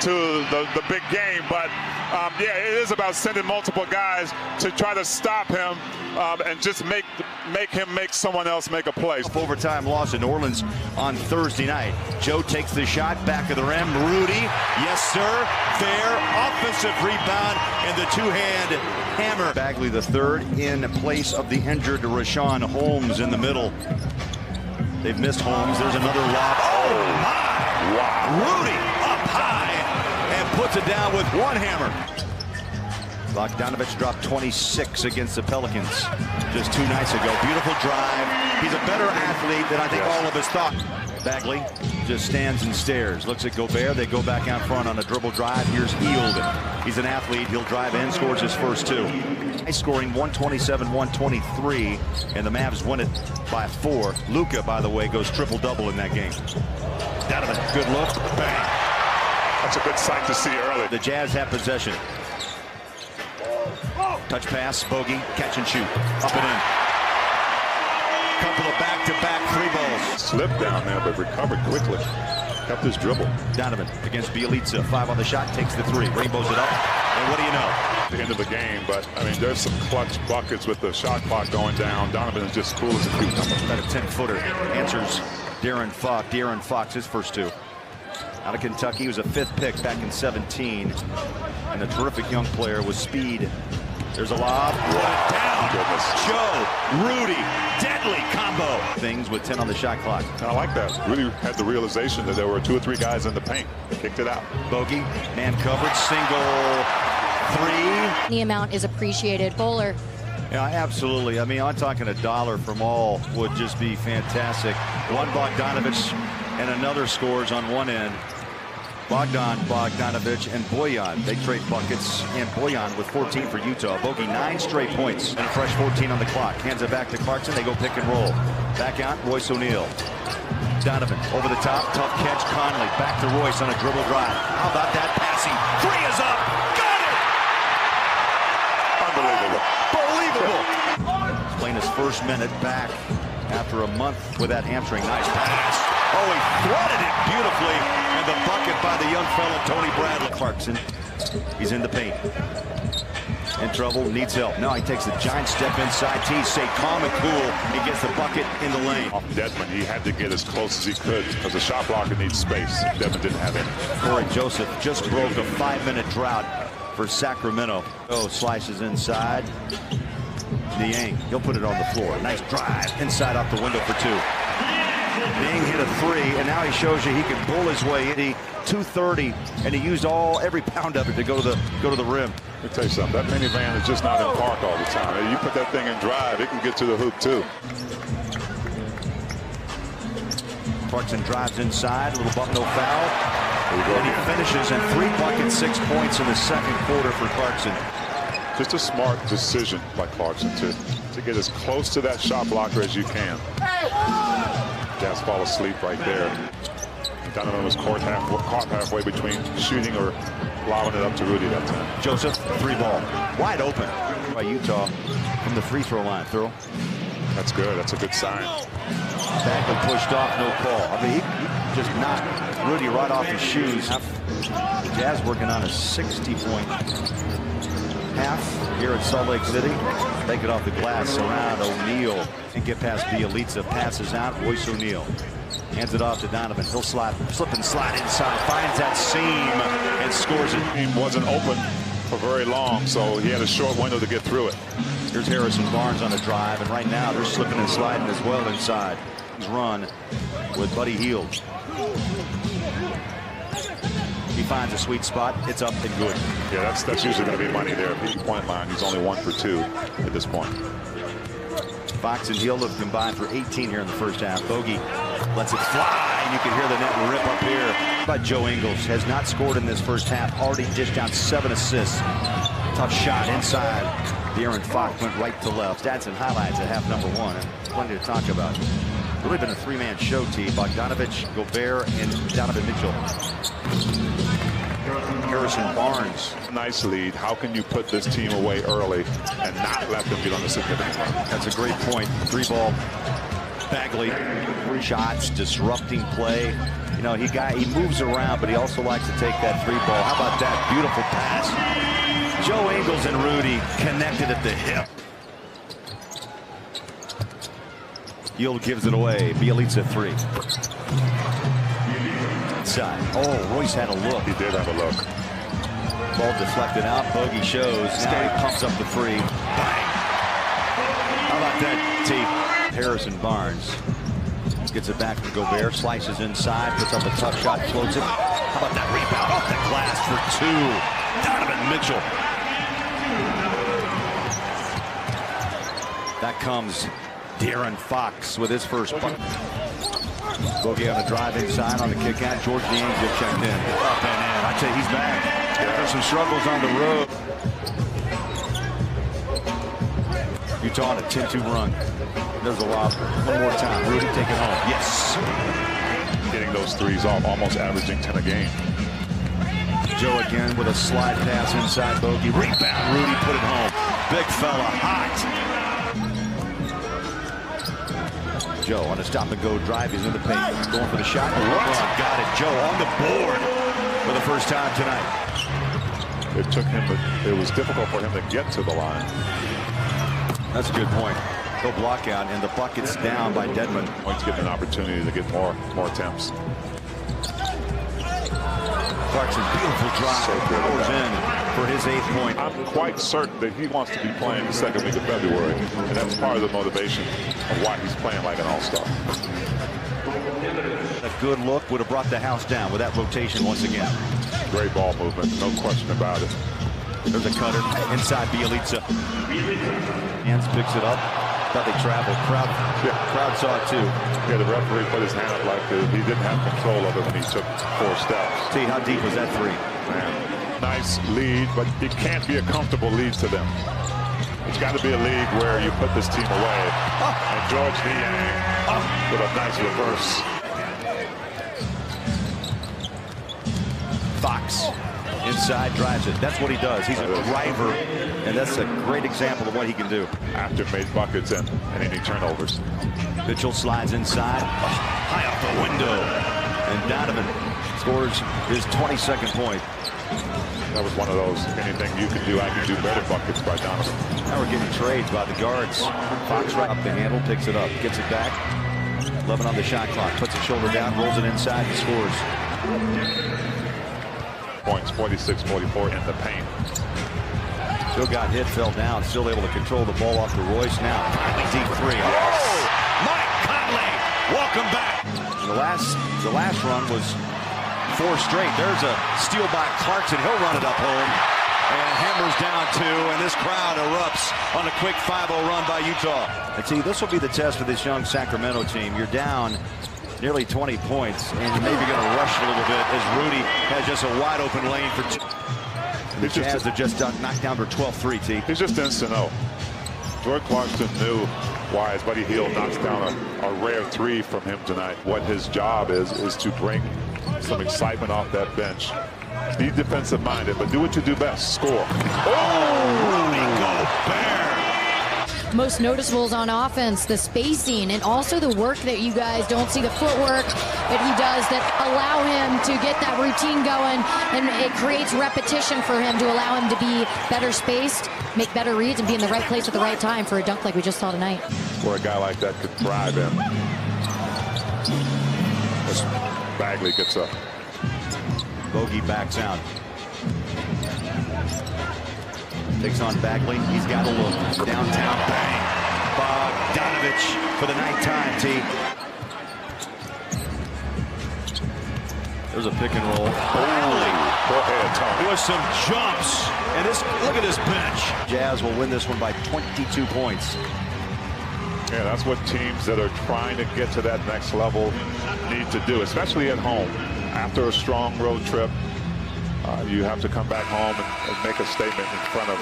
into the big game. But yeah, it is about sending multiple guys to try to stop him and just make him make someone else make a play. Overtime loss in New Orleans on Thursday night. Joe takes the shot, back of the rim. Rudy, yes sir, fair offensive rebound and the two-hand hammer. Bagley the third in place of the injured Richaun Holmes in the middle. They've missed Holmes. There's another lob. Oh my! Wow. Rudy up high and puts it down with one hammer. Bogdanovich dropped 26 against the Pelicans just 2 nights ago. Beautiful drive. He's a better athlete than I think all of us thought. Bagley just stands and stares. Looks at Gobert. They go back out front on a dribble drive. Here's Hield. He's an athlete. He'll drive in, scores his first 2. Scoring 127-123, and the Mavs win it by 4. Luka, by the way, goes triple-double in that game. Donovan, good look. Bang. That's a good sight to see early. The Jazz have possession. Touch pass, Bogey, catch and shoot. Up and in. Couple of back-to-back 3 balls. Slipped down there, but recovered quickly. Kept his dribble. Donovan against Bjelica. 5 on the shot, takes the 3. Rainbows it up. And what do you know? The end of the game, but I mean, there's some clutch buckets with the shot clock going down. Donovan is just cool as a cucumber. About a 10-footer. Answers De'Aaron Fox. De'Aaron Fox, his first 2. Out of Kentucky, he was a 5th pick back in 17. And a terrific young player with speed. There's a lob. What down? Goodness. Joe, Rudy, deadly combo. Things with 10 on the shot clock. I like that. Rudy had the realization that there were 2 or 3 guys in the paint. Kicked it out. Bogey, man coverage, single 3. The amount is appreciated. Bowler. Yeah, absolutely. I mean, I'm talking $1 from all would just be fantastic. One Bogdanovich and another scores on one end. Bogdanovich and Bojan, they trade buckets, and Bojan with 14 for Utah. Bogey 9 straight points and a fresh 14 on the clock. Hands it back to Clarkson. They go pick and roll. Back out, Royce O'Neal. Donovan over the top, tough catch. Conley back to Royce on a dribble drive. How about that passing? 3 is up. Got it. Unbelievable. He's playing his first minute back after a month with that hamstring. Nice pass. Oh, he threaded it beautifully. And the bucket by the young fella, Tony Bradley. Clarkson, he's in the paint. In trouble, needs help. Now he takes a giant step inside. T, stay calm and cool. He gets the bucket in the lane. Off Dedmon, he had to get as close as he could because the shot blocker needs space. Dedmon didn't have any. Corey Joseph just broke a 5-minute drought for Sacramento. Oh, slices inside. Niang, he'll put it on the floor. Nice drive inside off the window for 2. Niang hit a 3, and now he shows you he can bull his way in. 230, and he used every pound of it to go to the rim. Let me tell you something. That minivan is just not in park all the time. You put that thing in drive, it can get to the hoop too. Clarkson drives inside, a little bump, no foul. And he finishes in 3 buckets, 6 points in the second quarter for Clarkson. Just a smart decision by Clarkson to get as close to that shot blocker as you can. Jazz fall asleep right there. Donovan was caught halfway between shooting or lobbing it up to Rudy that time. Joseph, 3 ball. Wide open by Utah from the free throw line. Throw. That's good. That's a good sign. Bagley pushed off, no call. I mean, he just knocked Rudy right off his shoes. The Jazz working on a 60-point half here at Salt Lake City. Take it off the glass around O'Neal and get past Bjelica. Passes out, Royce O'Neal. Hands it off to Donovan. He'll slip and slide inside. Finds that seam and scores it. He wasn't open for very long, so he had a short window to get through it. Here's Harrison Barnes on a drive, and right now they're slipping and sliding as well inside. He's run with Buddy Hield. He finds a sweet spot. It's up and good. Yeah, that's usually going to be money there. At the point line, he's only 1 for 2 at this point. Fox and Hield have combined for 18 here in the first half. Bogey lets it fly, and you can hear the net rip up here. But Joe Ingles has not scored in this first half. Already dished out 7 assists. Tough shot inside. De'Aaron Fox went right to left. Stats and highlights at half number 1, and plenty to talk about. Really been a 3-man show, T. Bogdanovich, Gobert, and Donovan Mitchell. Harrison Barnes. Nice lead. How can you put this team away early and not let them get on the significant run? That's a great point. 3 ball. Bagley. Shots, disrupting play. You know, he moves around, but he also likes to take that three ball. How about that beautiful pass? Joe Ingles and Rudy connected at the hip. Yield gives it away. Bjelica 3. Inside. Oh, Royce had a look. He did have a look. Ball deflected out. Bogey shows. Now he pumps up the three. Bang. How about that, T? Harrison Barnes gets it back from Gobert. Slices inside. Puts up a tough shot. Floats it. How about that rebound off the glass for 2? Donovan Mitchell. That comes De'Aaron Fox with his first punt. Bogey on a drive inside on the kick out. George Niang checked in. Up and in. I'd say he's back. There's some struggles on the road. Utah on a 10-2 run. There's a lob. One more time. Rudy take it home. Yes. Getting those threes off, almost averaging 10 a game. Joe again with a slide pass inside Bogey. Rebound. Rudy put it home. Big fella. Hot. Joe on a stop-and-go drive. He's in the paint. Going for the shot. LeBron got it. Joe on the board for the first time tonight. It was difficult for him to get to the line. That's a good point. He'll block out, and the bucket's down by Dedmon. He's getting an opportunity to get more attempts. Clarkson, beautiful drive. So powers in for his 8th point. I'm quite certain that he wants to be playing the second week of February, and that's part of the motivation of why he's playing like an all-star. A good look would have brought the house down with that rotation once again. Great ball movement, no question about it. There's a cutter inside Bjelica. Hands picks it up. Thought they traveled. Crowd saw it too. Yeah, the referee put his hand up like he didn't have control of it when he took 4 steps. See, how deep was that 3? Man, nice lead, but it can't be a comfortable lead to them. It's got to be a league where you put this team away. And George Niang with a nice reverse. Fox inside drives it. That's what he does. He's a driver, and that's a great example of what he can do. After made buckets and any turnovers. Mitchell slides inside, high off the window, and Donovan scores his 22nd point. That was one of those, anything you can do, I can do better buckets by Donovan. Now we're getting trades by the guards. Fox right up the handle, picks it up, gets it back. 11 on the shot clock, puts his shoulder down, rolls it inside, and scores. Points, 46-44 in the paint. Still got hit, fell down, still able to control the ball off to Royce now. Conley deep 3. Yes. Oh, Mike Conley, welcome back. The last run was 4 straight. There's a steal by Clarkson. He'll run it up home. And hammers down 2, and this crowd erupts on a quick 5-0 run by Utah. And see, this will be the test for this young Sacramento team. You're down nearly 20 points, and you're maybe going to rush a little bit as Rudy has just a wide open lane for 2. The Jazz have just knocked down their 12th 3, T. He's just instant know. Jordan Clarkson knew why his buddy Hield knocks down a rare 3 from him tonight. What his job is to bring some excitement off that bench. Be defensive minded, but do what you do best, score. Rudy Gobert. Most noticeables on offense, the spacing, and also the work that you guys don't see, the footwork that he does that allow him to get that routine going, and it creates repetition for him to allow him to be better spaced, make better reads, and be in the right place at the right time for a dunk like we just saw tonight. Where a guy like that could thrive in. As Bagley gets up. Bogey backs out. Takes on Bagley. He's got a look. Downtown bang. Bogdanovich for the night time, T. There's a pick and roll. Bagley. Go ahead, Tony. With some jumps. And this, look at this bench. Jazz will win this one by 22 points. Yeah, that's what teams that are trying to get to that next level need to do, especially at home. After a strong road trip, you have to come back home and make a statement in front of